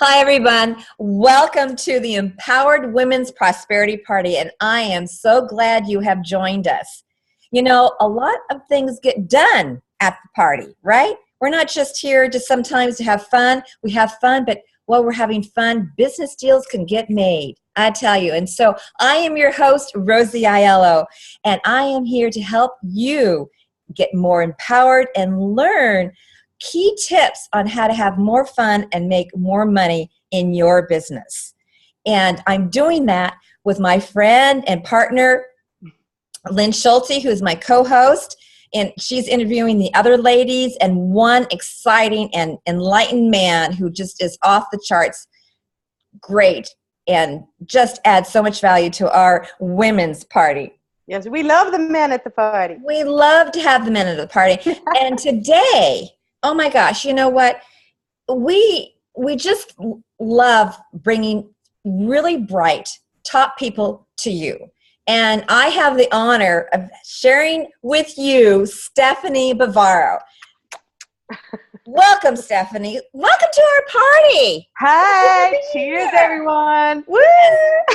Hi, everyone. Welcome to the Empowered Women's Prosperity Party, and I am so glad you have joined us. You know, a lot of things get done at the party, right? We're not just here to sometimes to have fun. We have fun, but while we're having fun, business deals can get made, I tell you. And so I am your host, Rosie Aiello, and I am here to help you get more empowered and learn key tips on how to have more fun and make more money in your business. And I'm doing that with my friend and partner, Lynn Schulte, who is my co-host, and she's interviewing the other ladies and one exciting and enlightened man who just is off the charts great and just adds so much value to our women's party. Yes, we love the men at the party. We love to have the men at the party. And today, oh my gosh, you know what? We just love bringing really bright top people to you. And I have the honor of sharing with you Stephanie Bavaro. Welcome, Stephanie. Welcome to our party. Hi. Cheers, everyone. Woo!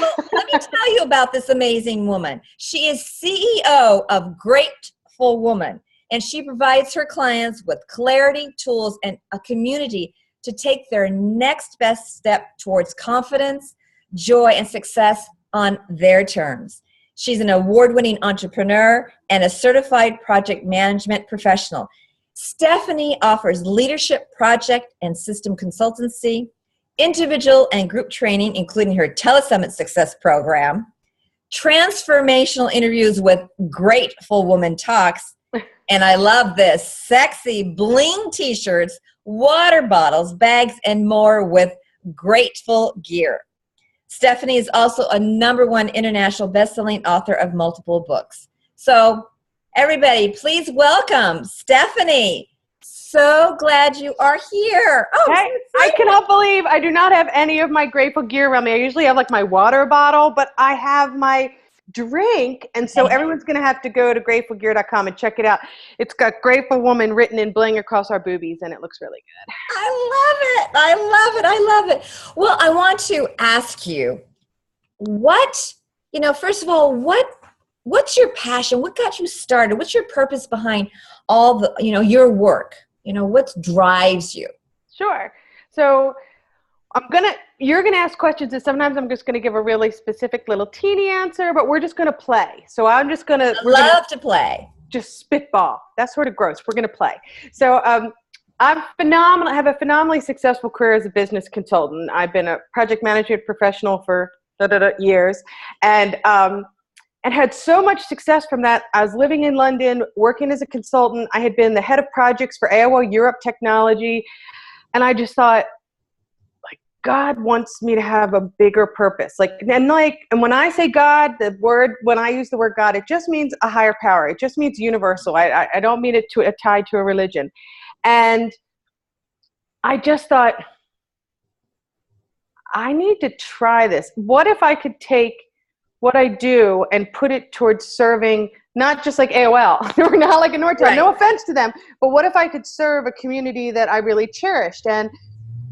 Well, let me tell you about this amazing woman. She is CEO of Grateful Woman, and she provides her clients with clarity, tools, and a community to take their next best step towards confidence, joy, and success on their terms. She's an award-winning entrepreneur and a certified project management professional. Stephanie offers leadership, project, and system consultancy, individual and group training, including her Telesummit Success Program, transformational interviews with Grateful Woman Talks, and I love this, sexy bling t-shirts, water bottles, bags, and more with Grateful gear. Stephanie is also a #1 international best-selling author of multiple books. So everybody, please welcome Stephanie. So glad you are here. Oh, Hey, I cannot believe I do not have any of my Grateful gear around me. I usually have like my water bottle, but I have my drink. And so everyone's going to have to go to gratefulgear.com and check it out. It's got Grateful Woman written in bling across our boobies, and it looks really good. I love it. I love it. I love it. Well, I want to ask you first of all, what's your passion? What got you started? What's your purpose behind all the, your work? What drives you? Sure. So you're going to ask questions, and sometimes I'm just going to give a really specific little teeny answer, but we're just going to play. So I'm just going to... love to play. Just spitball. That's sort of gross. We're going to play. So I have a phenomenally successful career as a business consultant. I've been a project management professional for years, and had so much success from that. I was living in London, working as a consultant. I had been the head of projects for AOL Europe Technology, and I just thought, God wants me to have a bigger purpose. And when I say God, when I use the word God, it just means a higher power. It just means universal. I don't mean it tied to a religion. And I just thought, I need to try this. What if I could take what I do and put it towards serving, not just like AOL, or not like a Nortel, right. No offense to them, but what if I could serve a community that I really cherished? And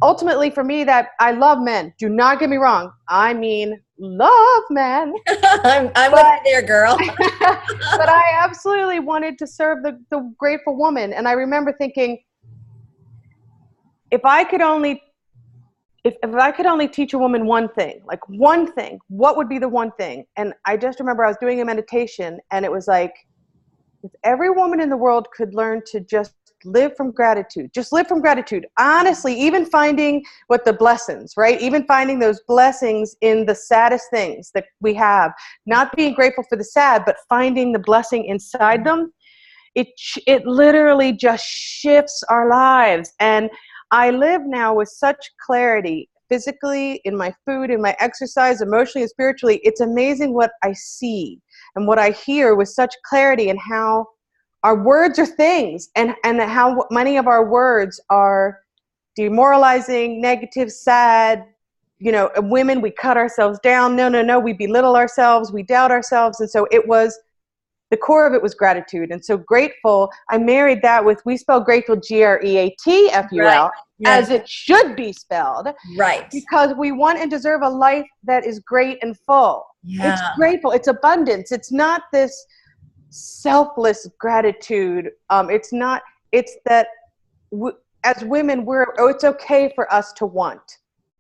ultimately, for me, that I love men. Do not get me wrong. I mean, love men. I'm with you there, girl. But I absolutely wanted to serve the Grateful Woman. And I remember thinking, if I could only teach a woman one thing, what would be the one thing? And I just remember I was doing a meditation, and it was like, if every woman in the world could learn to just live from gratitude. Just live from gratitude. Honestly, even finding the blessings, right? Even finding those blessings in the saddest things that we have. Not being grateful for the sad, but finding the blessing inside them. It literally just shifts our lives. And I live now with such clarity, physically, in my food, in my exercise, emotionally and spiritually. It's amazing what I see and what I hear with such clarity, and how our words are things, and how many of our words are demoralizing, negative, sad. Women, we cut ourselves down. No, we belittle ourselves. We doubt ourselves. And so the core of it was gratitude. And so grateful, I married that with, we spell grateful, Greatful. as it should be spelled. Right. Because we want and deserve a life that is great and full. Yeah. It's grateful. It's abundance. It's not this selfless gratitude. It's that as women, it's okay for us to want.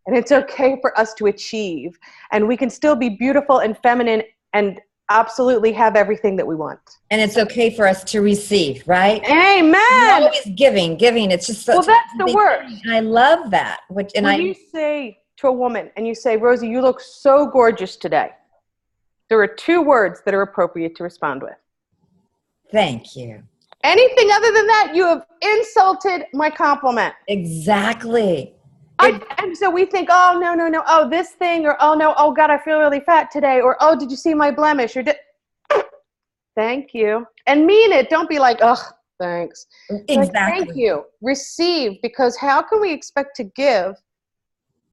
And it's okay for us to achieve. And we can still be beautiful and feminine and absolutely have everything that we want. And it's okay for us to receive, right? Amen. We're always giving. It's just well, that's the word. I love that. When you say to a woman and you say, Rosie, you look so gorgeous today, there are 2 words that are appropriate to respond with. Thank you. Anything other than that, you have insulted my compliment. Exactly. And so we think, oh, no, oh, this thing, or oh, no, oh, God, I feel really fat today, or oh, did you see my blemish? Or thank you. And mean it. Don't be like, oh, thanks. Exactly. Like, thank you. Receive, because how can we expect to give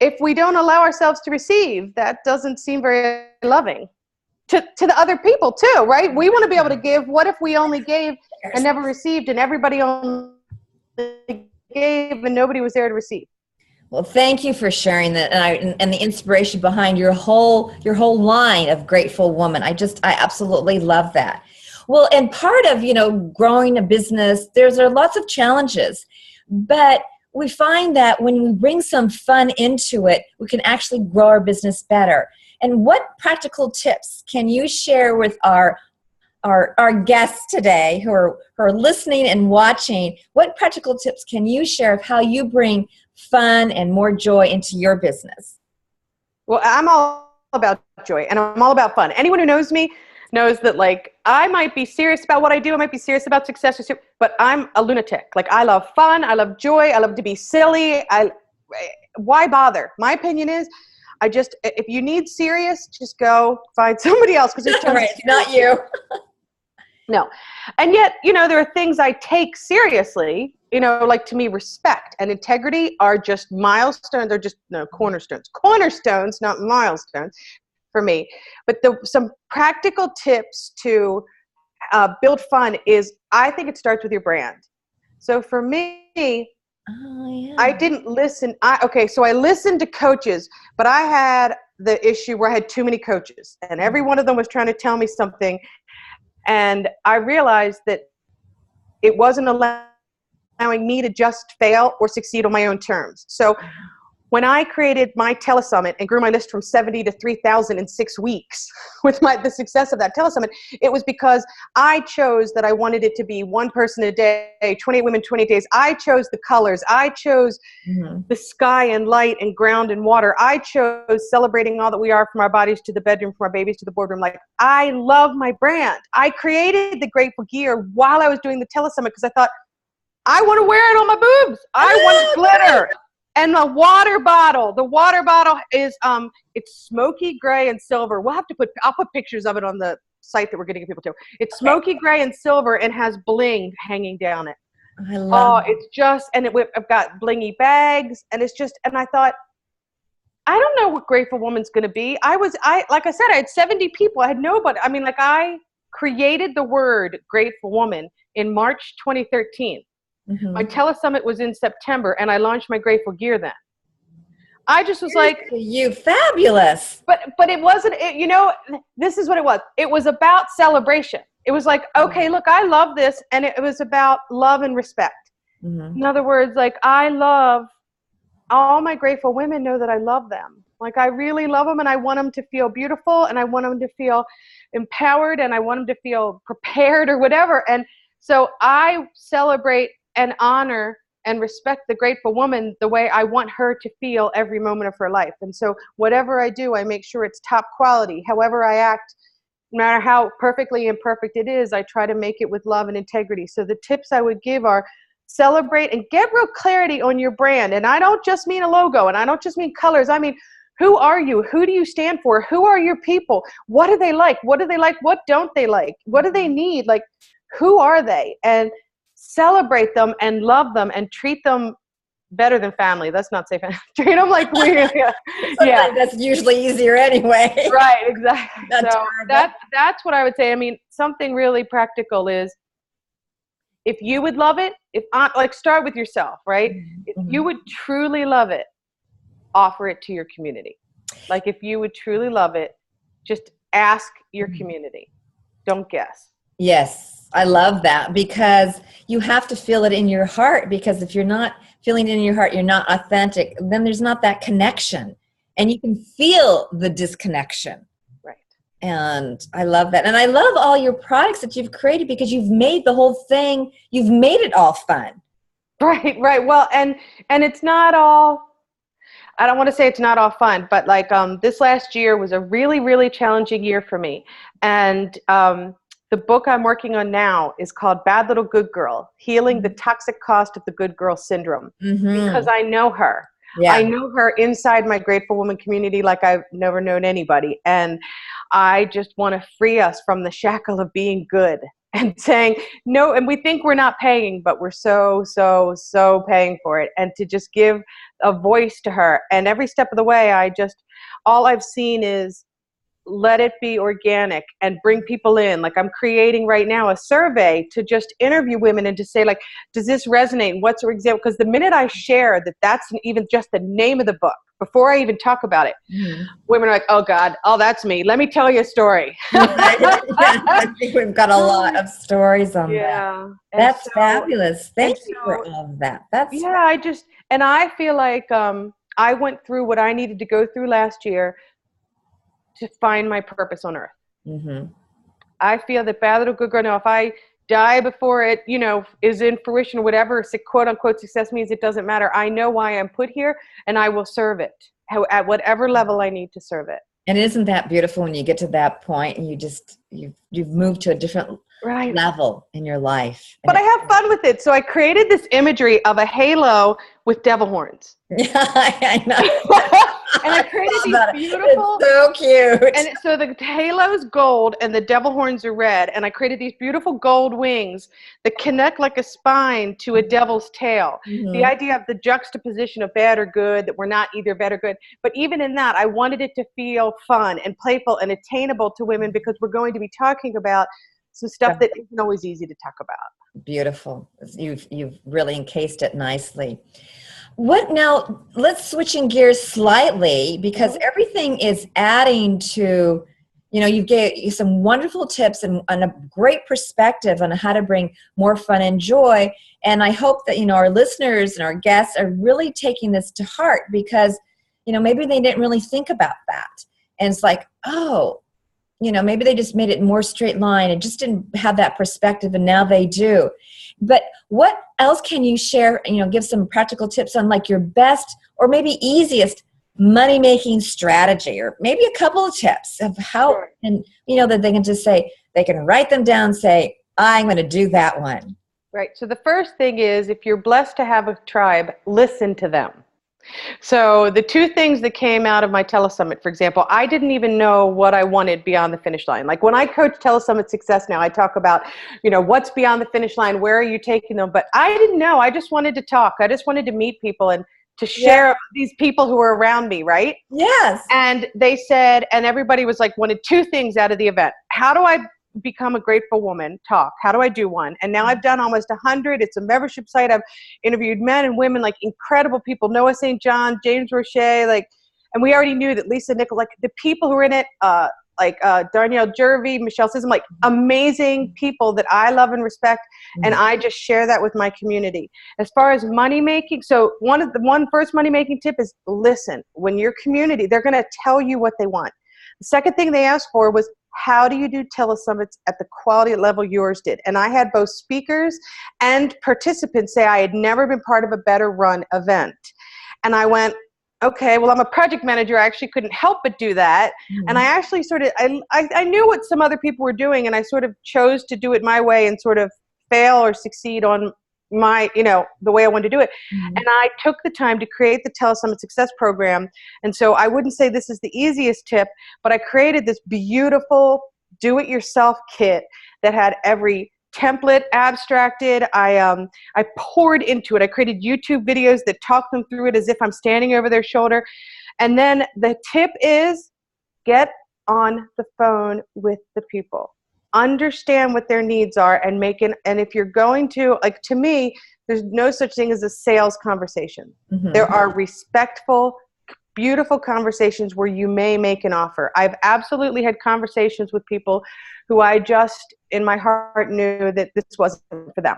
if we don't allow ourselves to receive? That doesn't seem very loving to the other people too, right? We want to be able to give. What if we only gave and never received, and everybody only gave and nobody was there to receive? Well, thank you for sharing that, and the inspiration behind your whole line of grateful woman. I absolutely love that. Well, and part of growing a business, there's lots of challenges, but we find that when we bring some fun into it, we can actually grow our business better. And what practical tips can you share with our guests today who are listening and watching? What practical tips can you share of how you bring fun and more joy into your business? Well, I'm all about joy and I'm all about fun. Anyone who knows me knows that, like, I might be serious about what I do. I might be serious about success, but I'm a lunatic. Like, I love fun. I love joy. I love to be silly. Why bother? My opinion is, if you need serious, just go find somebody else, because it's right, not you. No. And yet, there are things I take seriously, like, to me, respect and integrity are just milestones. They're just cornerstones, not milestones for me. But some practical tips to build fun is, I think it starts with your brand. So for me, I didn't listen. So I listened to coaches, but I had the issue where I had too many coaches, and every one of them was trying to tell me something. And I realized that it wasn't allowing me to just fail or succeed on my own terms. So when I created my Telesummit and grew my list from 70 to 3,000 in 6 weeks with the success of that Telesummit, it was because I chose that I wanted it to be one person a day, 28 women, 28 days. I chose the colors. I chose the sky and light and ground and water. I chose celebrating all that we are, from our bodies to the bedroom, from our babies to the boardroom. Like, I love my brand. I created the Grateful Gear while I was doing the Telesummit because I thought, I want to wear it on my boobs. I want glitter. And the water bottle is, it's smoky gray and silver. I'll put pictures of it on the site that we're going to get people to. It's smoky gray and silver and has bling hanging down it. I love it. It's just, and I've got blingy bags, and it's just, and I thought, I don't know what Grateful Woman's going to be. Like I said, I had 70 people. I had nobody. I mean, like, I created the word Grateful Woman in March 2013. My Telesummit was in September, and I launched my Grateful Gear then. I just was like, you fabulous. But it wasn't, this is what it was. It was about celebration. It was like, okay, look, I love this. And it was about love and respect. In other words, like, I love all my grateful women, know that I love them. Like, I really love them, and I want them to feel beautiful, and I want them to feel empowered, and I want them to feel prepared or whatever. And so I celebrate and honor and respect the grateful woman the way I want her to feel every moment of her life. And so whatever I do, I make sure it's top quality. However I act, no matter how perfectly imperfect it is, I try to make it with love and integrity. So the tips I would give are, celebrate and get real clarity on your brand. And I don't just mean a logo, and I don't just mean colors. I mean, who are you? Who do you stand for? Who are your people? What do they like? What do they like? What don't they like? What do they need? Like, who are they? And celebrate them and love them and treat them better than family. Let's not say family. Treat them like we, yeah. That's usually easier anyway. Right, exactly. So that's what I would say. I mean, something really practical is, if you would love it, like start with yourself, right? If you would truly love it, offer it to your community. Like if you would truly love it, just ask your community. Don't guess. Yes, I love that, because you have to feel it in your heart, because if you're not feeling it in your heart, you're not authentic, then there's not that connection, and you can feel the disconnection. Right. And I love that. And I love all your products that you've created, because you've made the whole thing, you've made it all fun. Right, right. Well, and it's not all, I don't want to say it's not all fun, but like this last year was a really, really challenging year for me. And the book I'm working on now is called Bad Little Good Girl, Healing the Toxic Cost of the Good Girl Syndrome. Because I know her. Yeah. I know her inside my Grateful Woman community like I've never known anybody. And I just want to free us from the shackle of being good and saying no. And we think we're not paying, but we're so paying for it. And to just give a voice to her. And every step of the way, all I've seen is let it be organic and bring people in. Like I'm creating right now a survey to just interview women and to say, like, does this resonate? What's your example? Because the minute I share that that's even just the name of the book, before I even talk about it, women are like, oh God, oh, that's me. Let me tell you a story. I think we've got a lot of stories on that. That's fabulous. Thank you for all of that. I feel like I went through what I needed to go through last year to find my purpose on earth. I feel that Bad Little Good Girl, now if I die before it, is in fruition, whatever quote unquote success means, it doesn't matter. I know why I'm put here, and I will serve it at whatever level I need to serve it. And isn't that beautiful when you get to that point and you've moved to a different level in your life? But I have fun with it. So I created this imagery of a halo with devil horns. Yeah, I know. And I created these beautiful. It's so cute. And so the halo's gold and the devil horns are red. And I created these beautiful gold wings that connect like a spine to a devil's tail. The idea of the juxtaposition of bad or good, that we're not either bad or good. But even in that, I wanted it to feel fun and playful and attainable to women, because we're going to be talking about some stuff that isn't always easy to talk about. Beautiful. You've really encased it nicely. What now? Let's switching gears slightly, because everything is adding to, you gave some wonderful tips and a great perspective on how to bring more fun and joy. And I hope that, our listeners and our guests are really taking this to heart, because, maybe they didn't really think about that. And it's like, oh, maybe they just made it more straight line and just didn't have that perspective, and now they do. But what else can you share, give some practical tips on like your best or maybe easiest money-making strategy, or maybe a couple of tips of how, and that they can just say, they can write them down, say, I'm going to do that one. Right. So the first thing is, if you're blessed to have a tribe, listen to them. So the two things that came out of my Telesummit, for example, I didn't even know what I wanted beyond the finish line. Like when I coach Telesummit Success now, I talk about, what's beyond the finish line, where are you taking them? But I didn't know. I just wanted to talk. I just wanted to meet people and to share these people who were around me, right? Yes. And they said, and everybody was like, wanted two things out of the event. How do I become a grateful woman? Talk. How do I do one? And now I've done almost 100. It's a membership site. I've interviewed men and women, like incredible people, Noah St. John, James Roche, and we already knew that Lisa Nichols, like the people who are in it, Darnell Jervey, Michelle Sissom, like amazing people that I love and respect. And I just share that with my community. As far as money making, so one first money making tip is listen. When your community, they're going to tell you what they want. The second thing they asked for was, how do you do telesummits at the quality level yours did? And I had both speakers and participants say I had never been part of a better run event. And I went, okay, well, I'm a project manager. I actually couldn't help but do that. And I actually I knew what some other people were doing, and I sort of chose to do it my way and sort of fail or succeed on my, the way I wanted to do it. And I took the time to create the Telesummit Success Program. And so I wouldn't say this is the easiest tip, but I created this beautiful do-it-yourself kit that had every template abstracted. I poured into it. I created YouTube videos that talked them through it as if I'm standing over their shoulder. And then the tip is, get on the phone with the people. understand what their needs are and and if you're going to, like, to me, there's no such thing as a sales conversation. Mm-hmm. There are respectful, beautiful conversations where you may make an offer. I've absolutely had conversations with people who I just, in my heart, knew that this wasn't for them.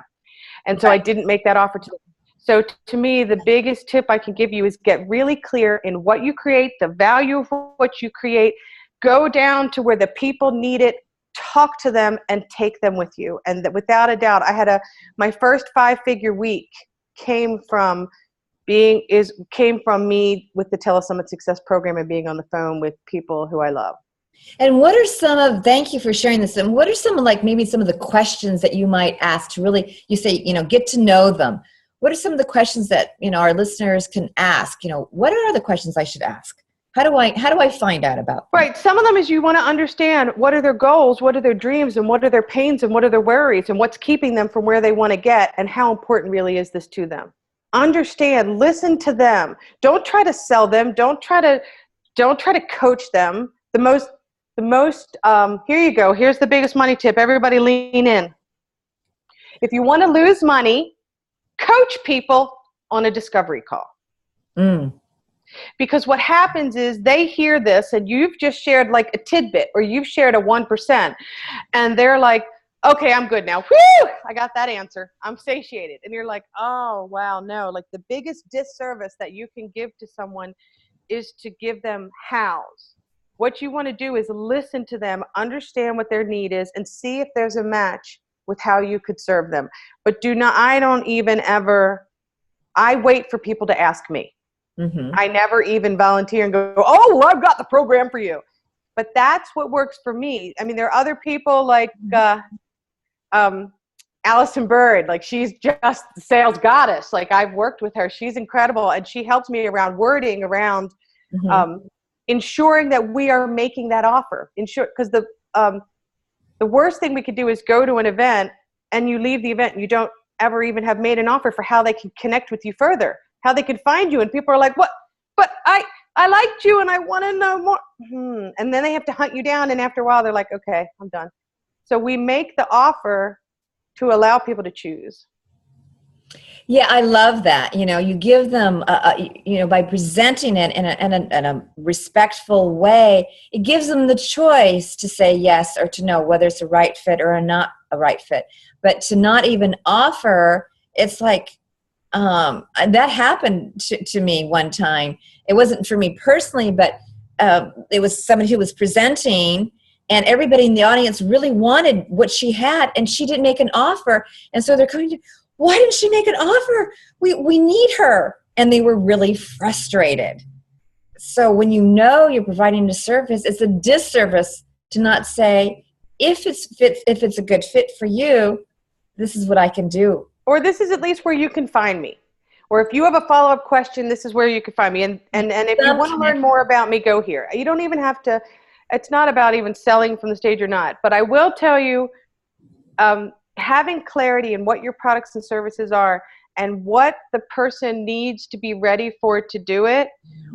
And so I didn't make that offer to them. So to me, the biggest tip I can give you is get really clear in what you create, the value of what you create, go down to where the people need it, talk to them, and take them with you. And that, without a doubt, my first 5-figure week came from me with the Telesummit Success Program and being on the phone with people who I love. And thank you for sharing this. And what are some of, like, maybe some of the questions that you might ask to really, you say, get to know them? What are some of the questions that, our listeners can ask? What are the questions I should ask? How do I find out about them? Right. Some of them is you want to understand what are their goals, what are their dreams, and what are their pains, and what are their worries, and what's keeping them from where they want to get, and how important really is this to them. Understand, listen to them. Don't try to sell them. Don't try to coach them. Here you go. Here's the biggest money tip. Everybody lean in. If you want to lose money, coach people on a discovery call. Because what happens is they hear this and you've just shared like a tidbit, or you've shared a 1%, and they're like, okay, I'm good now. Whew, I got that answer. I'm satiated. And you're like, oh, wow, no. Like, the biggest disservice that you can give to someone is to give them hows. What you want to do is listen to them, understand what their need is, and see if there's a match with how you could serve them. But I wait for people to ask me. Mm-hmm. I never even volunteer and go, oh, well, I've got the program for you. But that's what works for me. I mean, there are other people like Allison Bird, like, she's just the sales goddess. Like, I've worked with her. She's incredible. And she helps me around wording, around ensuring that we are making that offer. Because the worst thing we could do is go to an event and you leave the event and you don't ever even have made an offer for how they can connect with you further, how they can find you. And people are like, what? But I liked you and I want to know more. And then they have to hunt you down. And after a while, they're like, okay, I'm done. So we make the offer to allow people to choose. Yeah, I love that. You give them, by presenting it in a respectful way, it gives them the choice to say yes or to no, whether it's a right fit or not a right fit. But to not even offer, it's like, that happened to me one time. It wasn't for me personally, but it was somebody who was presenting, and everybody in the audience really wanted what she had, and she didn't make an offer. And so they're coming to, why didn't she make an offer? We need her. And they were really frustrated. So when you're providing a service, it's a disservice to not say, if it's a good fit for you, this is what I can do. Or this is at least where you can find me. Or if you have a follow-up question, this is where you can find me. And if you want to learn more about me, go here. You don't even have to, it's not about even selling from the stage or not. But I will tell you, having clarity in what your products and services are and what the person needs to be ready for it to do it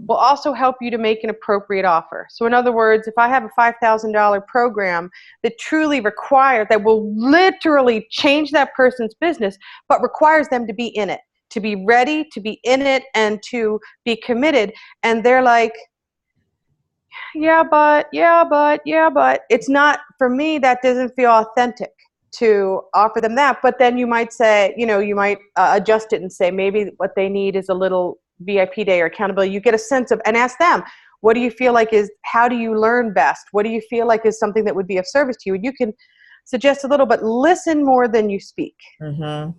will also help you to make an appropriate offer. So in other words, if I have a $5,000 program that that will literally change that person's business, but requires them to be in it, to be ready, to be in it, and to be committed, and they're like, yeah, but, it's not, for me, that doesn't feel authentic to offer them that. But then you might say, you might adjust it and say maybe what they need is a little VIP day or accountability. You get a sense of, and ask them, what do you feel like how do you learn best? What do you feel like is something that would be of service to you? And you can suggest a little, but listen more than you speak. Mm-hmm.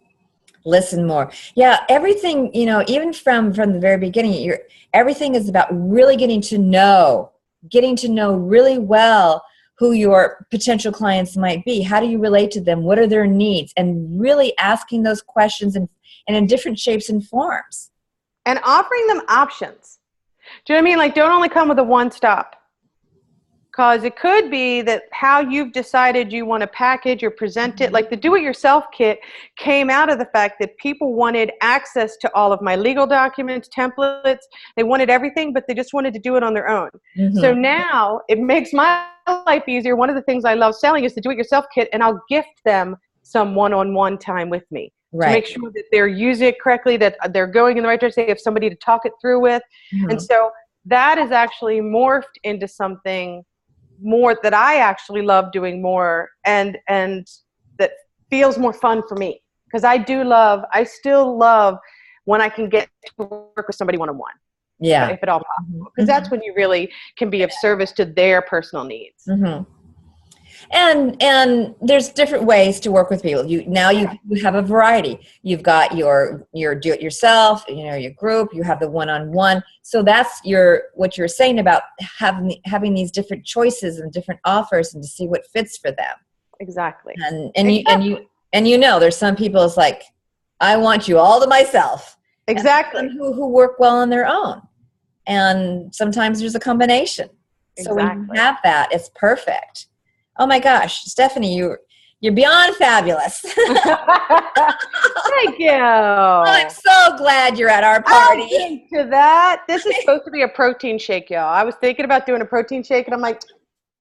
Listen more. Yeah, everything, even from the very beginning, everything is about really getting to know really well who your potential clients might be. How do you relate to them? What are their needs? And really asking those questions and in different shapes and forms. And offering them options. Do you know what I mean? Like, don't only come with a one-stop. Because it could be that how you've decided you want to package or present it, like the do-it-yourself kit came out of the fact that people wanted access to all of my legal documents, templates. They wanted everything, but they just wanted to do it on their own. So now it makes my life easier. One of the things I love selling is the do-it-yourself kit, and I'll gift them some one-on-one time with me to make sure that they're using it correctly, that they're going in the right direction, they have somebody to talk it through with. And so that is actually morphed into something more that I actually love doing more, and that feels more fun for me, because I still love when I can get to work with somebody one-on-one, if at all possible, because that's when you really can be of service to their personal needs. And there's different ways to work with people. You have a variety. You've got your do-it-yourself, your group. You have the one-on-one. So that's what you're saying about having these different choices and different offers, and to see what fits for them. Exactly. And there's some people, it's like, I want you all to myself. Exactly. And who work well on their own, and sometimes there's a combination. So when you have that, it's perfect. Oh my gosh, Stephanie, you're beyond fabulous. Thank you. I'm so glad you're at our party. To that, this is supposed to be a protein shake, y'all. I was thinking about doing a protein shake, and I'm like,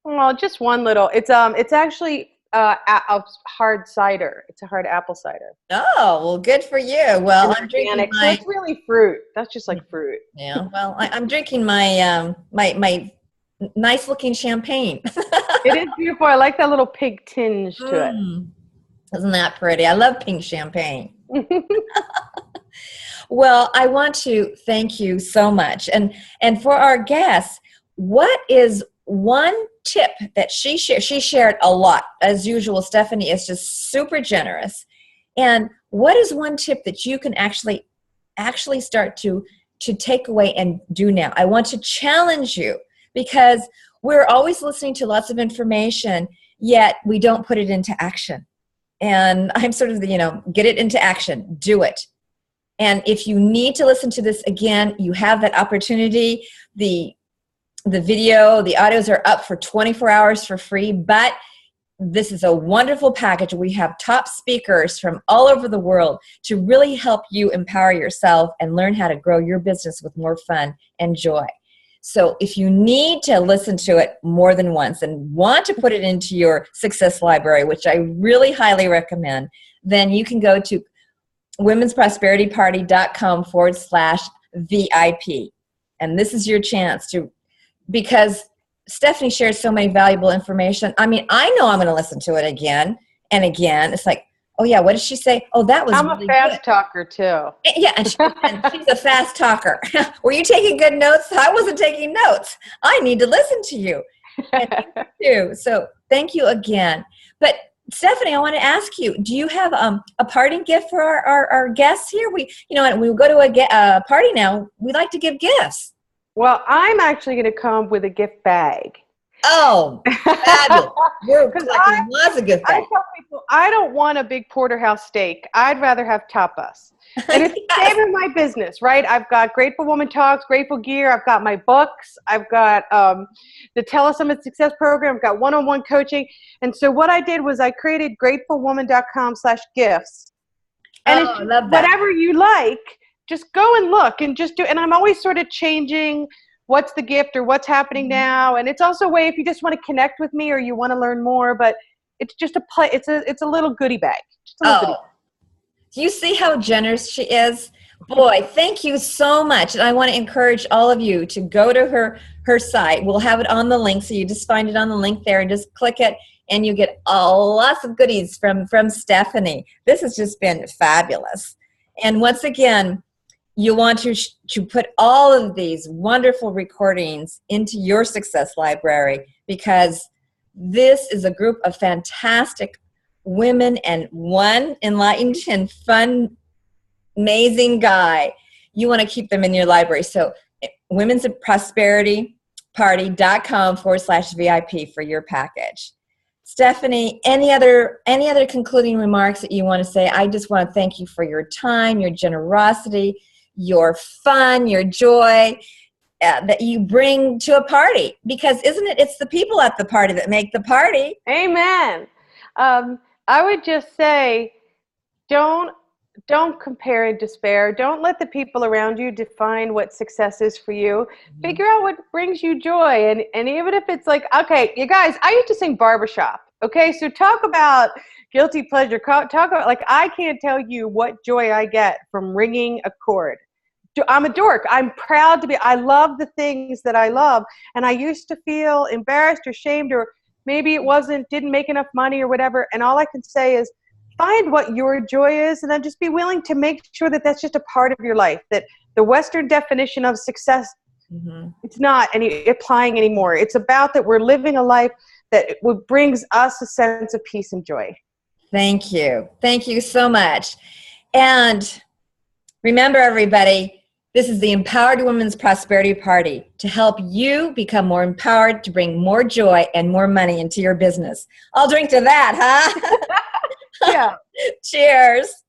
well, just one little. It's actually a hard cider. It's a hard apple cider. Oh, well, good for you. Well, I'm drinking so it's really fruit. That's just like fruit. Yeah. Well, I'm drinking my my nice looking champagne. It is beautiful. I like that little pink tinge to it. Isn't that pretty? I love pink champagne. Well, I want to thank you so much. And for our guests, what is one tip that she shared? She shared a lot. As usual, Stephanie is just super generous. And what is one tip that you can actually start to take away and do now? I want to challenge you, because we're always listening to lots of information, yet we don't put it into action. And I'm sort of get it into action, do it. And if you need to listen to this again, you have that opportunity. The video, the audios are up for 24 hours for free, but this is a wonderful package. We have top speakers from all over the world to really help you empower yourself and learn how to grow your business with more fun and joy. So if you need to listen to it more than once and want to put it into your success library, which I really highly recommend, then you can go to womensprosperityparty.com/VIP. And this is your chance to, because Stephanie shared so many valuable information. I mean, I know I'm going to listen to it again and again. It's like, oh yeah, what did she say? Oh, that was I'm really a fast good. talker too. Yeah, and she's a fast talker. Were you taking good notes? I wasn't taking notes. I need to listen to you. And you too. So thank you again. But Stephanie, I want to ask you, do you have a parting gift for our guests here? We go to a party now, we like to give gifts. Well, I'm actually going to come with a gift bag. Oh, fabulous. We're collecting lots of gift bags. I tell people, I don't want a big porterhouse steak. I'd rather have tapas. And it's saving my business, right? I've got Grateful Woman Talks, Grateful Gear. I've got my books. I've got the Telesummit Success Program. I've got one-on-one coaching. And so what I did was I created gratefulwoman.com/gifts. And I love that. Whatever you like, just go and look and just do. And I'm always sort of changing what's the gift or what's happening now. And it's also a way if you just want to connect with me or you want to learn more, but it's just it's a little goodie bag. Just a little goodie bag. Do you see how generous she is? Boy, thank you so much. And I want to encourage all of you to go to her site. We'll have it on the link. So you just find it on the link there and just click it and you get lots of goodies from Stephanie. This has just been fabulous. And once again, you want to put all of these wonderful recordings into your success library, because this is a group of fantastic women and one enlightened and fun, amazing guy. You want to keep them in your library. So womensprosperityparty.com/VIP for your package. Stephanie, any other concluding remarks that you want to say? I just want to thank you for your time, your generosity, your fun, your joy. that you bring to a party, because isn't it, it's the people at the party that make the party. Amen. I would just say, don't compare and despair. Don't let the people around you define what success is for you. Figure out what brings you joy. And even if it's like, okay, you guys, I used to sing barbershop. Okay, so talk about guilty pleasure. Talk about, like, I can't tell you what joy I get from ringing a chord. I'm a dork. I'm proud to be. I love the things that I love. And I used to feel embarrassed or shamed, or maybe it didn't make enough money or whatever. And all I can say is, find what your joy is, and then just be willing to make sure that that's just a part of your life, that the Western definition of success, it's not applying anymore. It's about that we're living a life that brings us a sense of peace and joy. Thank you. Thank you so much. And remember, everybody, this is the Empowered Women's Prosperity Party, to help you become more empowered, to bring more joy and more money into your business. I'll drink to that, huh? Yeah. Cheers.